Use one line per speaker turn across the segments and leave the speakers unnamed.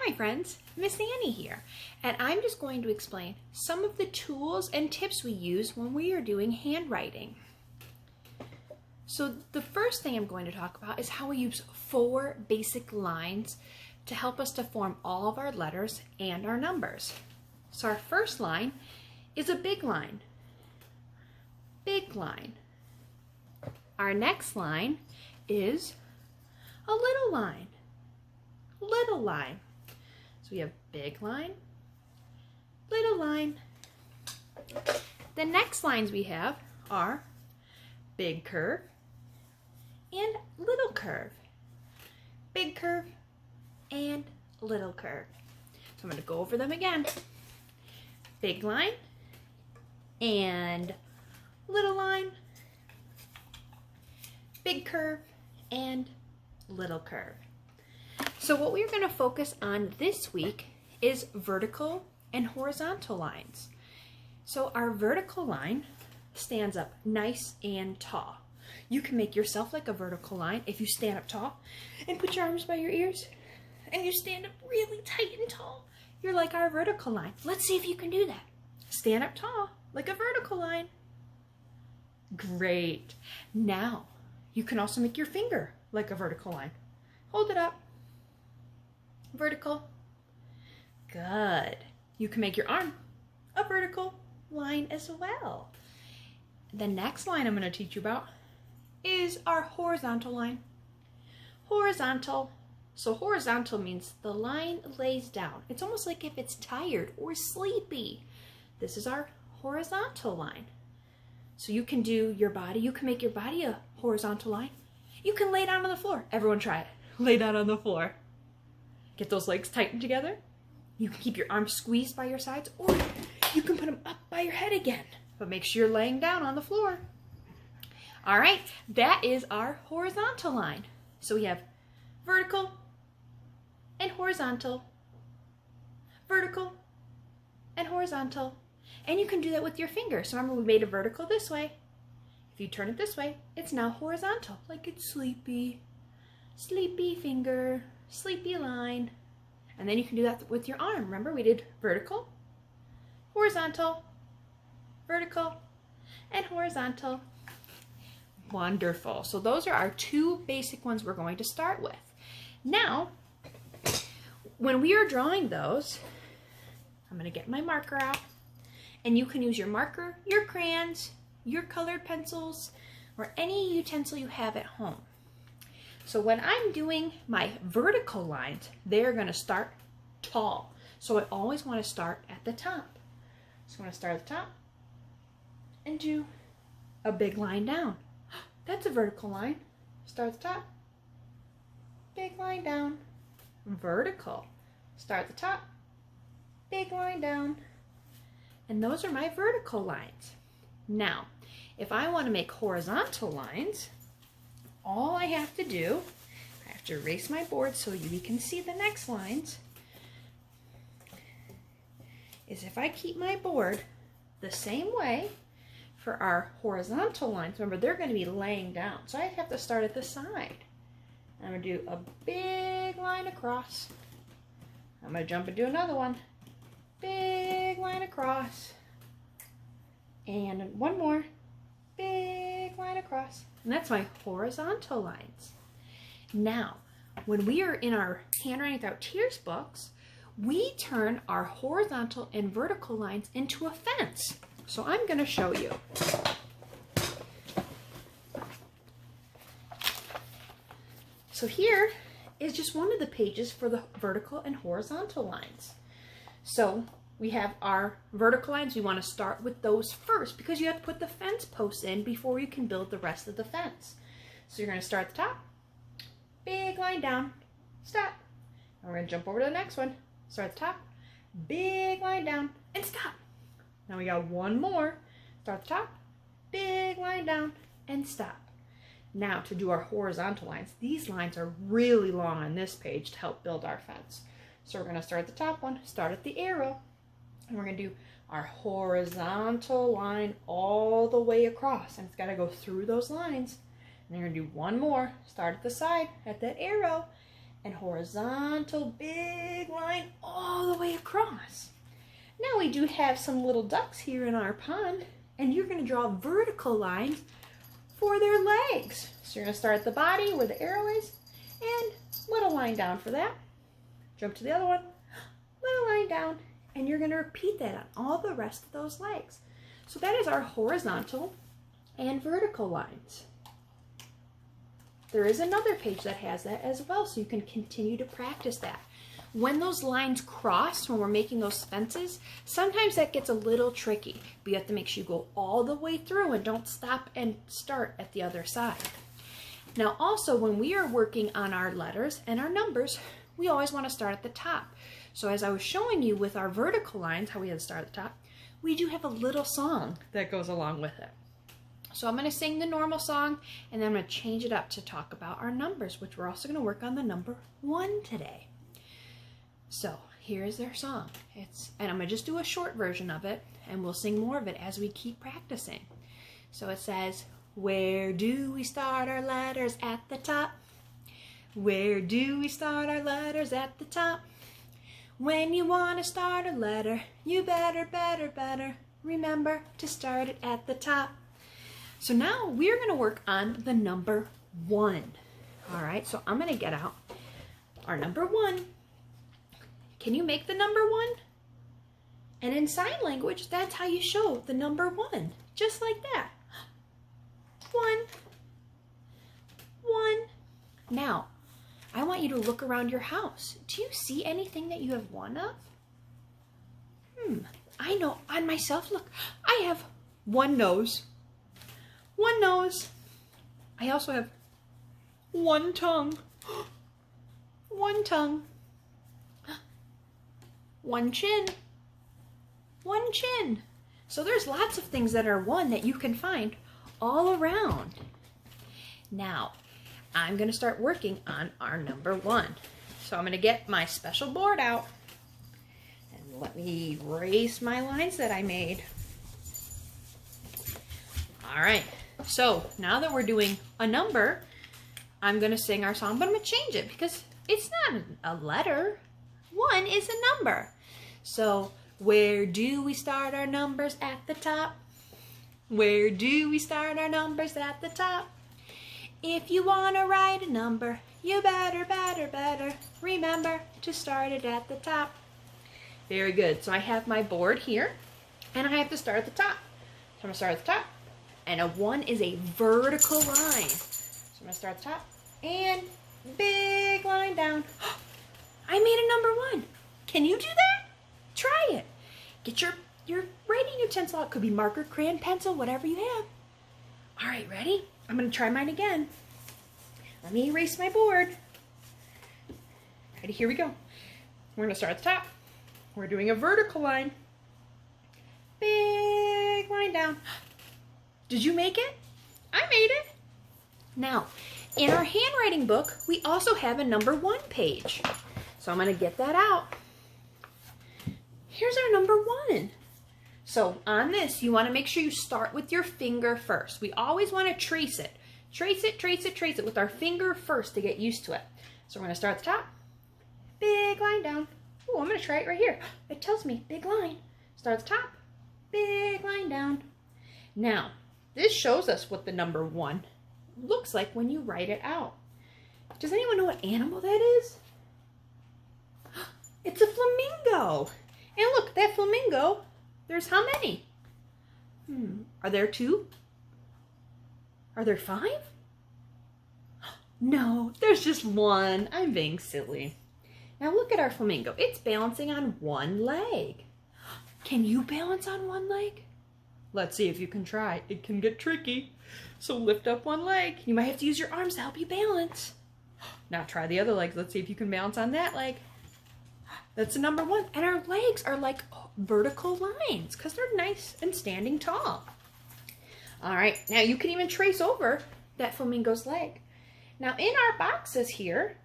my friends, Miss Annie here, and I'm just going to explain some of the tools and tips we use when we are doing handwriting. So the first thing I'm going to talk about is how we use 4 basic lines to help us to form all of our letters and our numbers. So our first line is a big line. Big line. Our next line is a little line. Little line. So we have big line, little line. The next lines we have are big curve and little curve. Big curve and little curve. So I'm going to go over them again. Big line and little line. Big curve and little curve. So what we're going to focus on this week is vertical and horizontal lines. So our vertical line stands up nice and tall. You can make yourself like a vertical line if you stand up tall and put your arms by your ears and you stand up really tight and tall. You're like our vertical line. Let's see if you can do that. Stand up tall like a vertical line. Great. Now you can also make your finger like a vertical line. Hold it up. Vertical. Good. You can make your arm a vertical line as well. The next line I'm going to teach you about is our horizontal line. Horizontal. So horizontal means the line lays down. It's almost like if it's tired or sleepy. This is our horizontal line. So you can do your body. You can make your body a horizontal line. You can lay down on the floor. Everyone try it. Lay down on the floor. Get those legs tightened together. You can keep your arms squeezed by your sides, or you can put them up by your head again. But make sure you're laying down on the floor. All right, that is our horizontal line. So we have vertical and horizontal, vertical and horizontal. And you can do that with your finger. So remember, we made a vertical this way. If you turn it this way, it's now horizontal, like it's sleepy. Sleepy finger, sleepy line. And then you can do that with your arm. Remember, we did vertical, horizontal, vertical, and horizontal. Wonderful. So those are our 2 basic ones we're going to start with. Now, when we are drawing those, I'm going to get my marker out. And you can use your marker, your crayons, your colored pencils, or any utensil you have at home. So when I'm doing my vertical lines, they're going to start tall. So I always want to start at the top. So I'm going to start at the top and do a big line down. That's a vertical line. Start at the top, big line down, vertical. Start at the top, big line down. And those are my vertical lines. Now, if I want to make horizontal lines, all I have to do, I have to erase my board so we can see the next lines, is if I keep my board the same way for our horizontal lines, remember they're going to be laying down, so I have to start at the side. I'm going to do a big line across. I'm going to jump and do another one. Big line across. And one more. Big line across. And that's my horizontal lines. Now, when we are in our Handwriting Without Tears books, we turn our horizontal and vertical lines into a fence. So I'm going to show you. So here is just one of the pages for the vertical and horizontal lines. So we have our vertical lines. We want to start with those first because you have to put the fence posts in before you can build the rest of the fence. So you're going to start at the top, big line down, stop. And we're going to jump over to the next one. Start at the top, big line down, and stop. Now we got one more. Start at the top, big line down, and stop. Now to do our horizontal lines, these lines are really long on this page to help build our fence. So we're going to start at the top one, start at the arrow, and we're going to do our horizontal line all the way across. And it's got to go through those lines. And you're going to do one more, start at the side at that arrow, and horizontal big line all the way across. Now we do have some little ducks here in our pond, and you're going to draw vertical lines for their legs. So you're going to start at the body where the arrow is, and little line down for that. Jump to the other one, little line down, and you're going to repeat that on all the rest of those legs. So that is our horizontal and vertical lines. There is another page that has that as well, so you can continue to practice that. When those lines cross, when we're making those fences, sometimes that gets a little tricky, but you have to make sure you go all the way through and don't stop and start at the other side. Now also, when we are working on our letters and our numbers, we always want to start at the top. So as I was showing you with our vertical lines, how we had to start at the top, we do have a little song that goes along with it. So I'm going to sing the normal song, and then I'm going to change it up to talk about our numbers, which we're also going to work on the number 1 today. So here's their song. And I'm going to just do a short version of it, and we'll sing more of it as we keep practicing. So it says, where do we start our letters at the top? Where do we start our letters at the top? When you want to start a letter, you better remember to start it at the top. So now we're going to work on the number 1. All right, so I'm going to get out our number 1. Can you make the number 1? And in sign language, that's how you show the number 1. Just like that. 1. 1. Now, I want you to look around your house. Do you see anything that you have 1 of? I know on myself, look, I have 1 nose. 1 nose. I also have 1 tongue. 1 tongue. 1 chin. 1 chin. So there's lots of things that are 1 that you can find all around. Now, I'm going to start working on our number 1. So I'm going to get my special board out and let me erase my lines that I made. All right. So now that we're doing a number, I'm going to sing our song, but I'm going to change it because it's not a letter. 1 is a number. So where do we start our numbers at the top? Where do we start our numbers at the top? If you want to write a number, you better remember to start it at the top. Very good. So I have my board here, and I have to start at the top. So I'm going to start at the top, and a 1 is a vertical line. So I'm going to start at the top, and big line down. I made a number 1. Can you do that? Try it. Get your writing utensil out. Could be marker, crayon, pencil, whatever you have. All right, ready? I'm going to try mine again. Let me erase my board. Ready? Here we go. We're going to start at the top. We're doing a vertical line. Big line down. Did you make it? I made it. Now, in our handwriting book, we also have a number 1 page. So I'm going to get that out. Here's our number 1. So on this, you want to make sure you start with your finger first. We always want to trace it. Trace it with our finger first to get used to it. So we're going to start at the top. Big line down. Oh, I'm going to try it right here. It tells me big line. Start at the top. Big line down. Now, this shows us what the number 1 looks like when you write it out. Does anyone know what animal that is? It's a flamingo. And look, that flamingo, there's how many? Are there 2? Are there 5? No, there's just 1. I'm being silly. Now look at our flamingo. It's balancing on 1 leg. Can you balance on 1 leg? Let's see if you can try. It can get tricky. So lift up 1 leg. You might have to use your arms to help you balance. Now try the other leg. Let's see if you can balance on that leg. That's the number 1. And our legs are like vertical lines because they're nice and standing tall. All right, now you can even trace over that flamingo's leg. Now in our boxes here,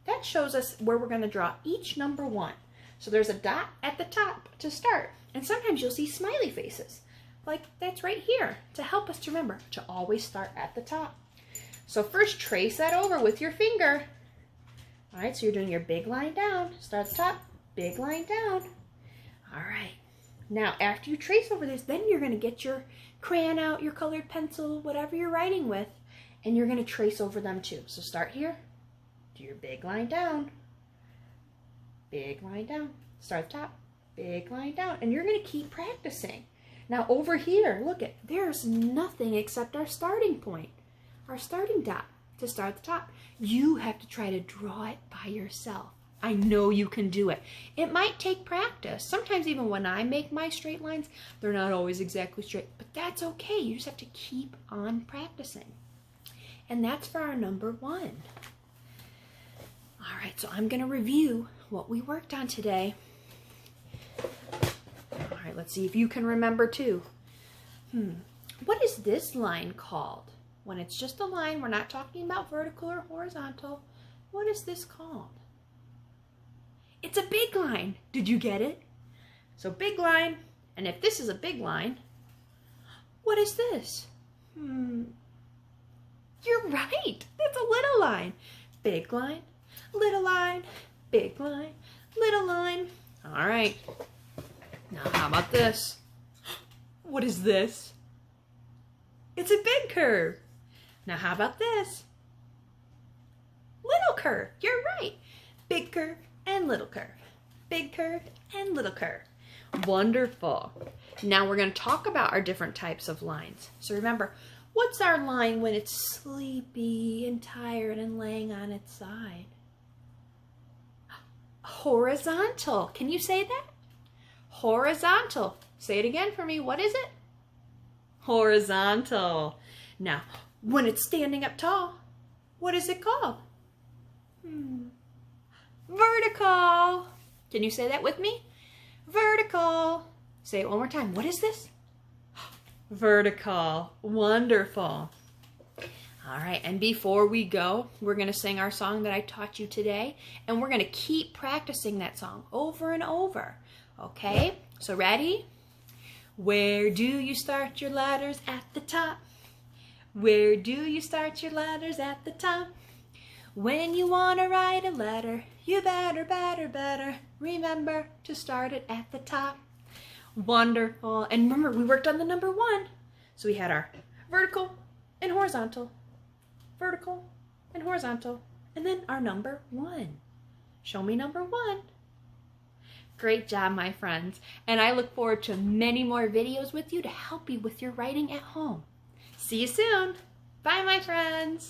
that shows us where we're going to draw each number 1. So there's a dot at the top to start. And sometimes you'll see smiley faces. Like that's right here to help us to remember to always start at the top. So first trace that over with your finger. All right, so you're doing your big line down. Start at the top, big line down. All right. Now, after you trace over this, then you're going to get your crayon out, your colored pencil, whatever you're writing with, and you're going to trace over them too. So start here, do your big line down, big line down. Start at the top, big line down, and you're going to keep practicing. Now over here, look at, there's nothing except our starting point, our starting dot to start at the top. You have to try to draw it by yourself. I know you can do it. It might take practice. Sometimes even when I make my straight lines, they're not always exactly straight, but that's okay. You just have to keep on practicing. And that's for our number 1. All right, so I'm gonna review what we worked on today. All right, let's see if you can remember too. What is this line called? When it's just a line, we're not talking about vertical or horizontal. What is this called? It's a big line. Did you get it? So big line, and if this is a big line, what is this? You're right. That's a little line. Big line, little line, big line, little line. All right. Now how about this? What is this? It's a big curve. Now how about this? Little curve. You're right. Big curve and little curve. Big curve and little curve. Wonderful. Now we're going to talk about our different types of lines. So remember, what's our line when it's sleepy and tired and laying on its side? Horizontal. Can you say that? Horizontal. Say it again for me. What is it? Horizontal. Now, when it's standing up tall, what is it called? Vertical. Can you say that with me? Vertical. Say it one more time. What is this? Vertical. Wonderful. All right, and before we go, we're going to sing our song that I taught you today, and we're going to keep practicing that song over and over. Okay? So ready? Where do you start your letters? At the top. Where do you start your letters? At the top. When you want to write a letter, you better remember to start it at the top. Wonderful. And remember, we worked on the number 1. So we had our vertical and horizontal, vertical and horizontal, and then our number 1. Show me number 1. Great job, my friends. And I look forward to many more videos with you to help you with your writing at home. See you soon. Bye, my friends.